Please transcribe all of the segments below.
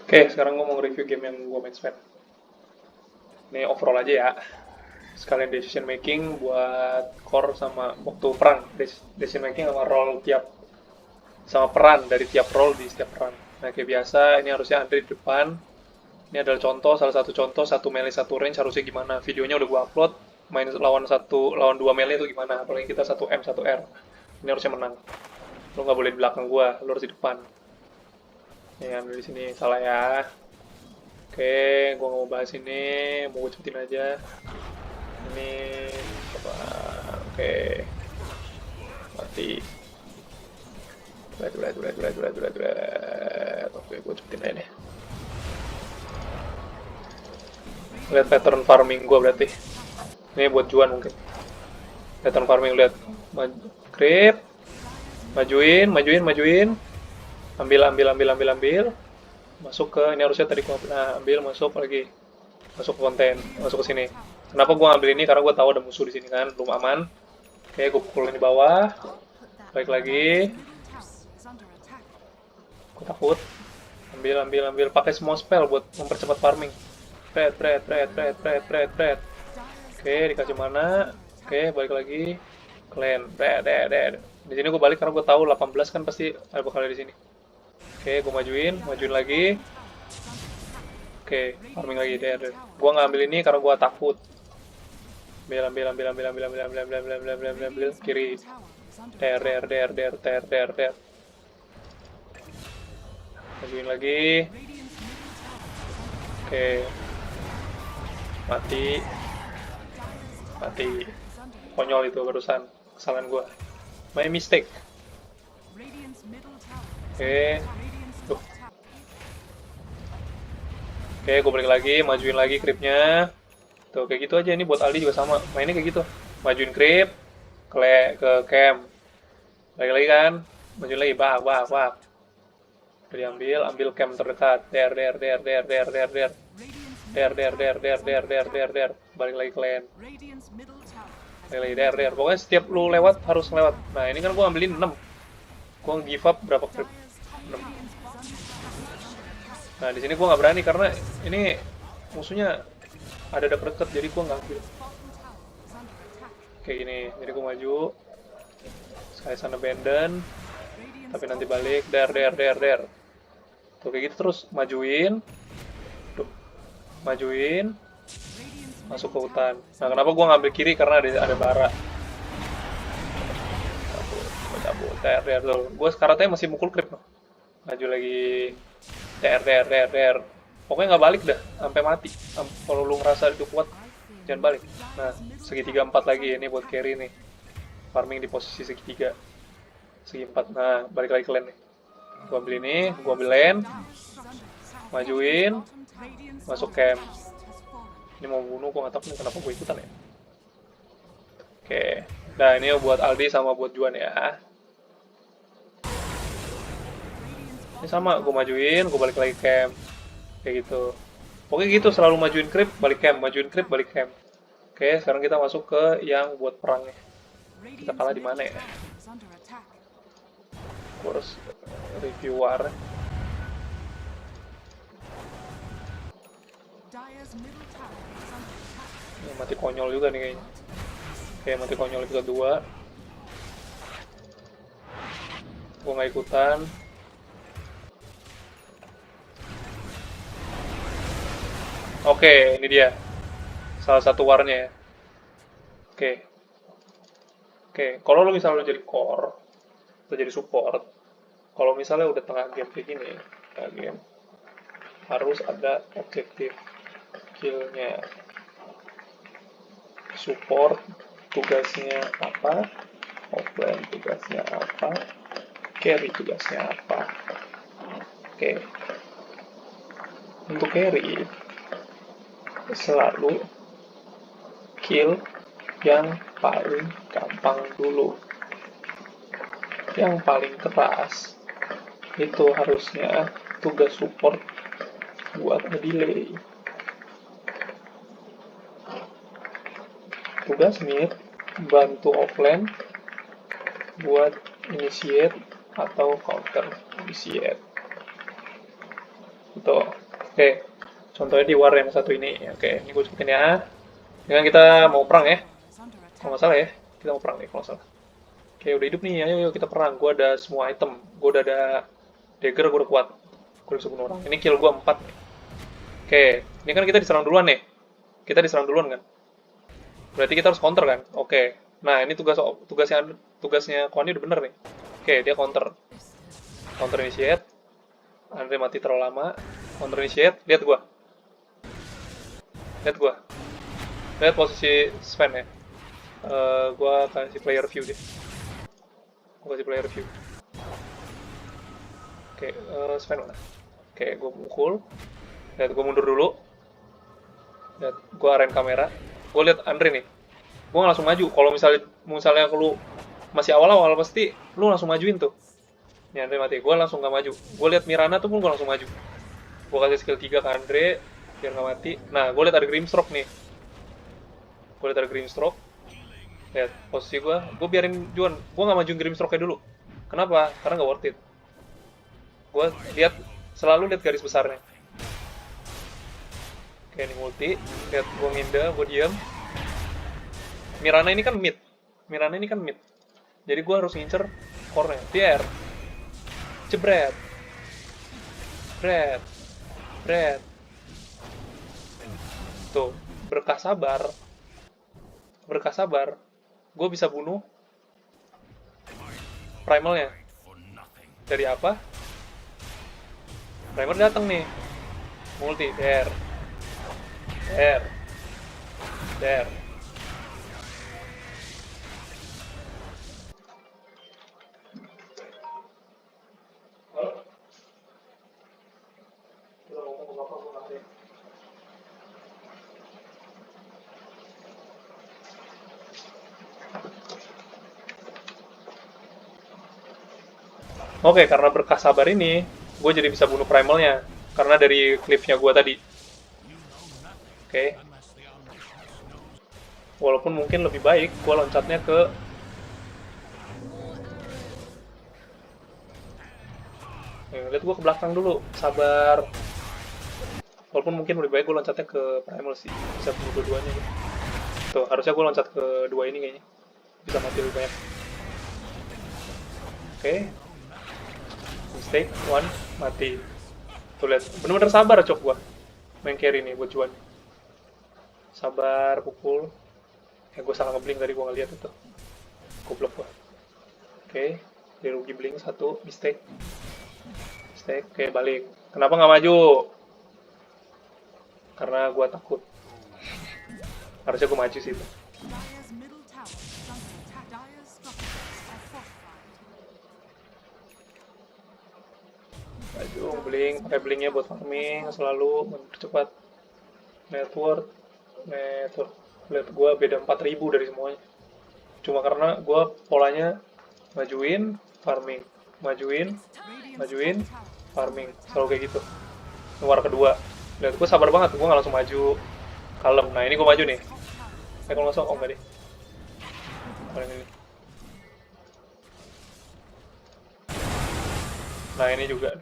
Oke, sekarang gue mau review game yang gue main semain. Ini overall aja ya. Sekalian decision making buat core sama waktu perang. Decision making sama role tiap sama peran dari tiap role di setiap peran. Nah, kayak biasa, ini harusnya Andre di depan. Ini adalah contoh, salah satu contoh, satu melee, satu range harusnya gimana. Videonya udah gue upload, main lawan dua melee itu gimana. Apalagi kita satu M, satu R. Ini harusnya menang. Lo nggak boleh di belakang gue, lo harus di depan. Ya, ambil di sini, salah ya. Oke, gue nggak mau bahas ini, mau gue cepetin aja. Ini coba, oke, mati. Oke, gue cepetin aja deh. Lihat pattern farming gue berarti. Ini buat Juan mungkin. Pattern farming lihat. Creep, majuin. Ambil. Masuk ke ini harusnya tadi gua ambil masuk lagi. Masuk ke konten, masuk ke sini. Kenapa gua ambil ini? Karena gua tahu ada musuh di sini kan, belum aman. Oke, gua pukulin di bawah. Baik lagi. Gua takut. Ambil. Pakai semua spell buat mempercepat farming. Pret. Oke, dikasih mana? Oke, balik lagi. Clan. Pret. Di sini gue balik karena gue tahu 18 kan pasti ada bakal ada di sini. Oke, gue majuin lagi. Oke, farming lagi der. Gue nggak ambil ini karena gue takut. Ambil. Kiri. Der. Majuin lagi. Oke, mati. Konyol itu barusan. Kesalahan gue. My mistake. Oke. Tuh. Oke, gue balik lagi, majuin lagi creepnya. Tuh, kayak gitu aja. Ini buat Aldi juga sama. Mainnya kayak gitu. Majuin creep, ke camp. Balik lagi kan. Majuin lagi, bak. Udah diambil, ambil camp terdekat. Der. Balik lagi ke lane. Balik lagi, der. Pokoknya setiap lu lewat, harus lewat. Nah, ini kan gue ambilin 6. Gue give up berapa creep? 6. Nah, di sini gue nggak berani karena ini musuhnya ada deket-deket, jadi gue nggak ambil. Kayak gini, jadi gue maju. Sekali sana abandon, tapi nanti balik. Der. Tuh, kayak gitu terus. Majuin. Tuh, majuin. Masuk ke hutan. Nah, kenapa gue ngambil kiri? Karena ada bara. Cabut. Der. Tuh. Gue sekarang masih mukul creep. No. Maju lagi. Der. Pokoknya nggak balik dah, sampai mati. Kalau lu ngerasa itu kuat, jangan balik. Nah, segitiga 4 lagi ini buat carry nih. Farming di posisi segitiga. Segi 4. Nah, balik lagi ke lane nih. Gua ambil ini, gua ambil lane. Majuin. Masuk camp. Ini mau bunuh, gua nggak tahu nih kenapa gue ikutan ya. Oke. Nah, ini buat Aldi sama buat Juan ya. Ini sama, gue majuin, gue balik lagi camp. Kayak gitu. Pokoknya gitu, selalu majuin creep, balik camp. Majuin creep, balik camp. Oke, sekarang kita masuk ke yang buat perangnya. Kita kalah di mana ya? Gue harus review war. Ini mati konyol juga nih kayaknya. Oke, mati konyol episode 2. Gue nggak ikutan. Oke, ini dia. Salah satu warnya ya. Oke, kalau lo misalnya jadi core, lo jadi support, kalau misalnya udah tengah game kayak gini, tengah game, harus ada objektif killnya. Support tugasnya apa, offline tugasnya apa, carry tugasnya apa. Oke, untuk carry selalu kill yang paling gampang dulu, yang paling keras itu harusnya tugas support buat ngedelay. Tugas mid bantu offline buat initiate atau counter initiate. Betul. Oke, contohnya di war yang satu ini. Oke, ini gue cepetin ya. Ini kan kita mau perang ya, kalau nggak salah ya. Kita mau perang nih kalau nggak salah. Oke, udah hidup nih, ayo, yuk kita perang. Gue ada semua item. Gue udah ada dagger, gue udah kuat. Gue bisa bunuh orang. Ini kill gue 4 nih. Oke, ini kan kita diserang duluan nih. Kita diserang duluan kan. Berarti kita harus counter kan? Oke. Nah, ini tugasnya Kwani udah bener nih. Oke, dia counter. Counter initiate. Andre mati terlalu lama. Counter initiate. Lihat gua. Lihat gua. Lihat posisi Sven ya. Gua kasih player view deh. Gua kasih player view. Oke, Sven mana? Oke, gua pukul. Lihat gua mundur dulu. Lihat gua arrange kamera. Gua lihat Andre nih. Gua nggak langsung maju. Kalau misalnya lu masih awal-awal pasti lu langsung majuin tuh. Nih Andre mati. Gua langsung nggak maju. Gua lihat Mirana tuh pun gua langsung maju. Gua kasih skill 3 ke Andre biar nggak mati. Nah, gua lihat ada Grimstroke nih. Gua lihat ada Grimstroke. Lihat posisi gue biarin Juan, gue nggak majuin Grimstroke-nya dulu. Kenapa? Karena nggak worth it. Gue selalu lihat garis besarnya. Oke, ini multi, lihat gue nginda, gue diam. Mirana ini kan mid. Jadi gue harus ngincer core-nya. Biar jebret, bret. Tuh, berkah sabar. Gue bisa bunuh primalnya. Dari apa? Primal datang nih. Multi, der. Oke, karena berkah sabar ini, gue jadi bisa bunuh primalnya. Karena dari clipnya gue tadi. Oke. Walaupun mungkin lebih baik gue loncatnya ke... lihat gue ke belakang dulu, sabar. Walaupun mungkin lebih baik gue loncatnya ke primal sih. Bisa bunuh dua-duanya gitu. Tuh, harusnya gue loncat ke dua ini kayaknya. Bisa mati lebih banyak. Oke. Mistake, one, mati. Tuh lihat, bener-bener sabar cok gua main carry nih buat Juan. Sabar, pukul. Gua salah ngeblink tadi, gua ngeliat itu. Goblok gua. Oke, dia rugi blink satu, mistake. Oke, balik. Kenapa nggak maju? Karena gua takut. Harusnya gua maju sih itu. Maju, blink, pakai blinknya buat farming selalu mempercepat network. Lihat gue beda 4000 dari semuanya. Cuma karena gue polanya majuin, farming, majuin, farming, selalu kayak gitu. War kedua, lihat gue sabar banget, gue nggak langsung maju, kalem. Nah ini gue maju nih. Kalau nggak salah, enggak deh. Ini. Nah ini juga.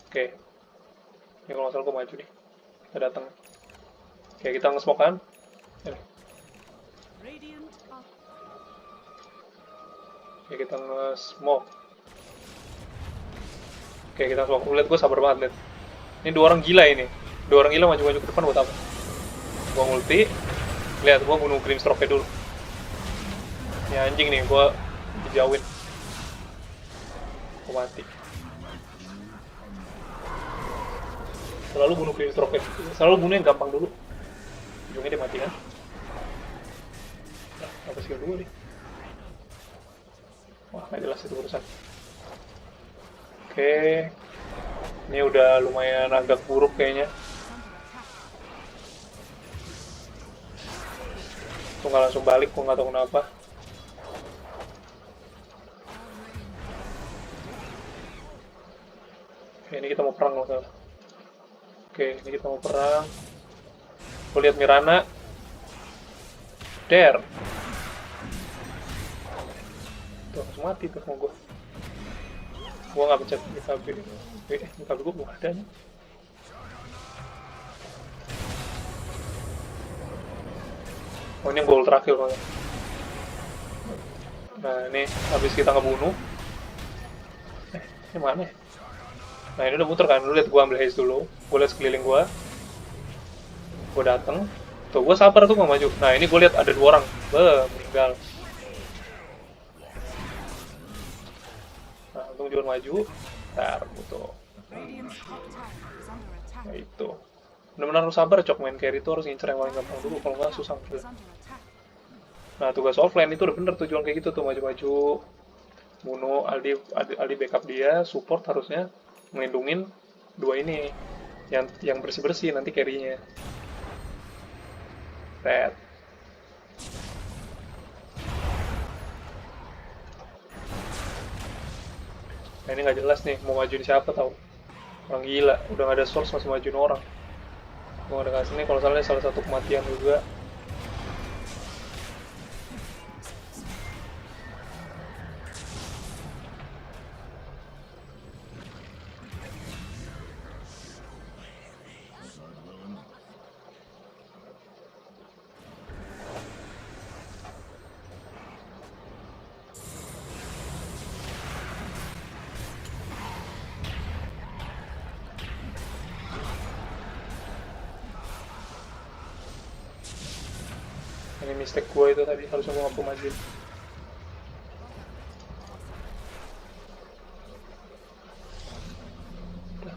Oke. Ini kalau nggak salah gue maju nih. Kita datang. Oke, kita nge-smoke kan. Ini. Oke, kita nge-smoke. Oke, kita smoke. Lihat gue sabar banget, lihat. Ini dua orang gila ini. Dua orang gila maju-maju ke depan buat apa? Gue multi. Lihat, gue bunuh Grimstroke dulu. Ya anjing nih, gue dijauhin. Gue mati. Selalu bunuh Grimstroke. Selalu bunuh yang gampang dulu. Ujungnya dia mati kan? Nah, apa skill 2 nih? Wah, nggak jelas itu urusan. Oke. Ini udah lumayan agak buruk kayaknya. Tuh nggak langsung balik, gue nggak tahu kenapa. Oke, ini kita mau perang loh. Oke, ini kita mau perang. Gue lihat Mirana. Der. Tuh, langsung mati tuh sama gue. Gue nggak pencet BKB. BKB gue belum ada nih. Oh ini goal terakhir banget. Nah ini habis kita ngebunuh. Ini mana ya? Nah ini udah muter kan, lu lihat gua ambil haze dulu, gua lihat sekeliling gua dateng, tuh gua sabar tuh gak maju. Nah ini gua lihat ada 2 orang, meninggal. Nah untung juga maju, ntar butuh. Nah itu, benar-benar harus sabar cok, main carry itu harus ngincer yang paling gampang dulu, kalau nggak susah. Nah tugas offline itu udah bener tujuan kayak gitu tuh, maju-maju, bunuh Aldi backup dia, support harusnya melindungin 2 ini yang bersih-bersih nanti carry-nya. Red. Nah ini nggak jelas nih mau majuin siapa tahu. Orang gila, udah nggak ada source masih majuin orang. Mau ada kasih nih kalau salah satu kematian juga. Ini mistake gue itu tadi, harusnya gue ngapain majuin.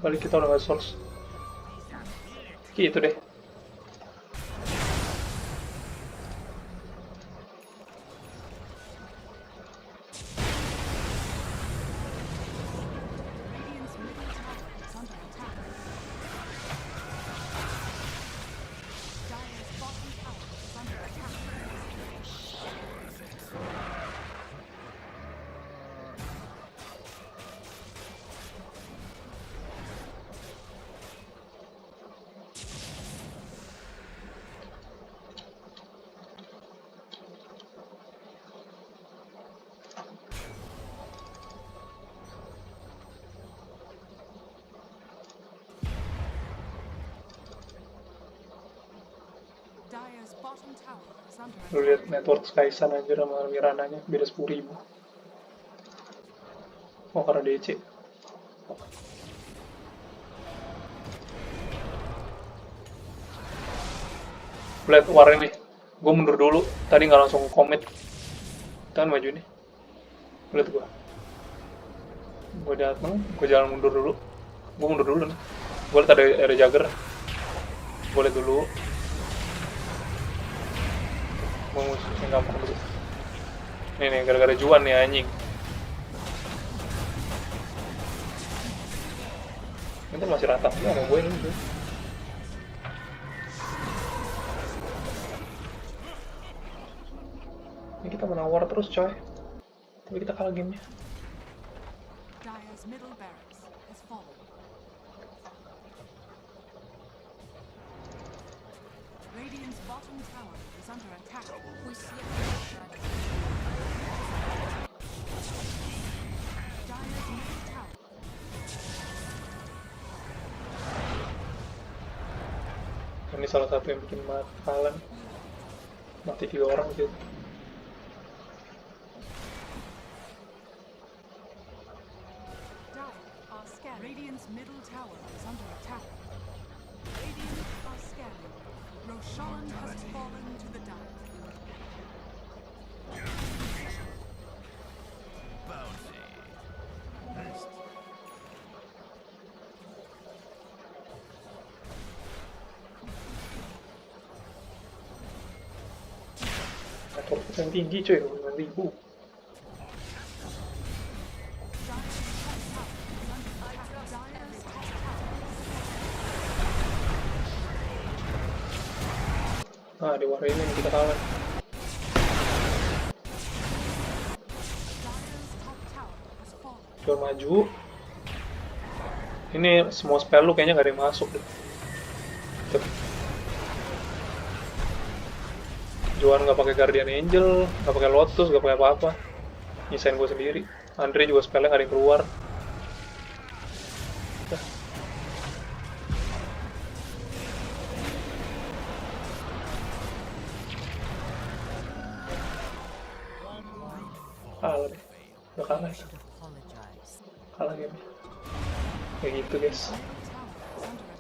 Balik kita udah nggak source. Gitu deh. Lu lihat network Kaisan aja sama Mirananya beda 10.000. Oh karena DC. Lihat war ini, gue mundur dulu. Tadi nggak langsung commit. Kita kan maju nih. Lihat gue. Gue datang, gue jalan mundur dulu. Gue mundur dulu nih. Gue lihat ada Jagger. Gue lihat dulu. Mau musuh yang gampang dulu. Nih gara-gara Juan nih anjing. Ini masih rata ya sama gue ini tuh. Ini kita menang war terus coy. Tapi kita kalah gamenya. Radiant's bottom tower is under attack. Dire's middle tower. Ini salah satu yang bikin kalian mati 3 orang gitu. Radiant's middle tower is under attack. Radiant are scanning. Roshan has fallen to the Dire. Bounty. Next. Network yang tinggi cuy, 9.000. Nah, di war ini yang kita kalah. Jual maju. Ini semua spell lu kayaknya gak ada yang masuk deh. Juan nggak pakai Guardian Angel, nggak pakai Lotus, nggak pakai apa-apa. Nyisain gue sendiri. Andre juga spellnya nggak ada yang keluar. kalah deh. Udah kalah. should apologize. Kalah game. Kayak gitu guys.